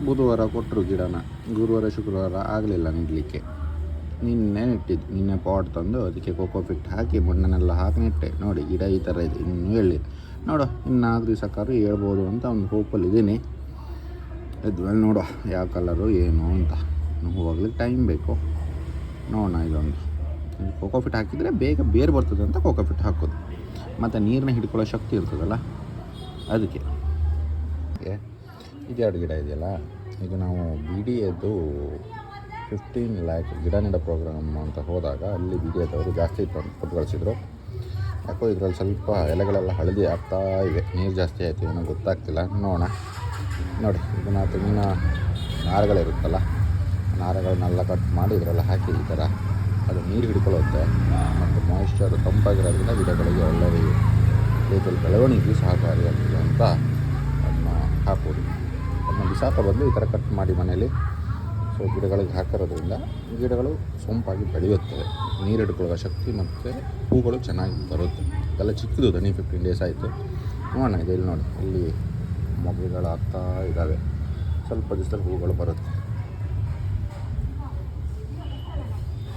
ಬುಧವಾರ ಕೊಟ್ಟರು ಗಿಡನ, ಗುರುವಾರ ಶುಕ್ರವಾರ ಆಗಲಿಲ್ಲ ನೆಡಲಿಕ್ಕೆ. ನಿನ್ನೆ ನೆಟ್ಟಿದ್ದು, ನಿನ್ನೆ ಪಾಟ್ ತಂದು ಅದಕ್ಕೆ ಕೋಕೋಫಿಟ್ ಹಾಕಿ ಮಣ್ಣನ್ನೆಲ್ಲ ಹಾಕಿ ನೆಟ್ಟೆ. ನೋಡಿ ಗಿಡ ಈ ಥರ ಇದೆ, ಇನ್ನೂ ಹೇಳಿ ನೋಡು ಇನ್ನು 4 ದಿವಸಕ್ಕಾದ್ರೂ ಹೇಳ್ಬೋದು ಅಂತ ಒಂದು ಹೋಪಲ್ಲಿದ್ದೀನಿ. ಇದ್ಮೇಲೆ ನೋಡುವ ಯಾವ ಕಲರು ಏನು ಅಂತ. ಹೋಗ್ಲಿಕ್ಕೆ ಟೈಮ್ ಬೇಕು, ನೋಡೋಣ. ಇದೊಂದು ಕೋಕೋಫಿಟ್ ಹಾಕಿದರೆ ಬೇಗ ಬೇರೆ ಬರ್ತದೆ ಅಂತ ಕೋಕೋಫಿಟ್ ಹಾಕೋದು, ಮತ್ತು ನೀರನ್ನ ಹಿಡ್ಕೊಳ್ಳೋ ಶಕ್ತಿ ಇರ್ತದಲ್ಲ ಅದಕ್ಕೆ. ಇದೆರಡು ಗಿಡ ಇದೆಯಲ್ಲ, ಇದು ನಾವು BDAದ್ದು 15 lakh ಗಿಡ ನೆಡೋ ಪ್ರೋಗ್ರಾಮ್ ಅಂತ ಹೋದಾಗ ಅಲ್ಲಿ BDAದವರು ಜಾಸ್ತಿ ಕೊಟ್ಟು ಕಳಿಸಿದ್ರು. ಯಾಕೋ ಇದರಲ್ಲಿ ಸ್ವಲ್ಪ ಎಲೆಗಳೆಲ್ಲ ಹಳದಿ ಆಗ್ತಾ ಇವೆ, ನೀರು ಜಾಸ್ತಿ ಆಯಿತು ಏನೋ ಗೊತ್ತಾಗ್ತಿಲ್ಲ. ನೋಡೋಣ. ನೋಡಿ ಇದನ್ನು ತೆಂಗಿನ ನಾರುಗಳಿರುತ್ತಲ್ಲ, ನಾರುಗಳನ್ನೆಲ್ಲ ಕಟ್ ಮಾಡಿ ಇದರೆಲ್ಲ ಹಾಕಿ ಈ ಥರ ಅದು ನೀರು ಹಿಡ್ಕೊಳ್ಳುತ್ತೆ ಮತ್ತು ಮಾಯಿಶ್ಚರ್ ತಂಪಾಗಿರೋದ್ರಿಂದ ಗಿಡಗಳಿಗೆ ಒಳ್ಳೆಯ ರೀತಿಯಲ್ಲಿ ಬೆಳವಣಿಗೆ ಸಹಕಾರಿಯಾಗಿದೆ ಅಂತ ಅದನ್ನು ಹಾಕೋದು. ಅದನ್ನು ಬಿಸಾಕ ಬದಲು ಈ ಥರ ಕಟ್ ಮಾಡಿ ಮನೇಲಿ ಸೊ ಗಿಡಗಳಿಗೆ ಹಾಕಿರೋದ್ರಿಂದ ಗಿಡಗಳು ಸೊಂಪಾಗಿ ಬೆಳೆಯುತ್ತವೆ, ನೀರು ಹಿಡ್ಕೊಳ್ಳೋ ಶಕ್ತಿ ಮತ್ತು ಹೂಗಳು ಚೆನ್ನಾಗಿ ಬರುತ್ತೆ. ಇದೆಲ್ಲ ಚಿಕ್ಕದು ದನಿ 15 days ಆಯಿತು. ನೋಡೋಣ. ಇದು ಇಲ್ಲಿ ನೋಡಿ, ಇಲ್ಲಿ ಮೊಗ್ಗುಗಳು ಆಗ್ತಾ ಇದ್ದಾವೆ, ಸ್ವಲ್ಪ ದಿವಸದಲ್ಲಿ ಹೂಗಳು ಬರುತ್ತೆ.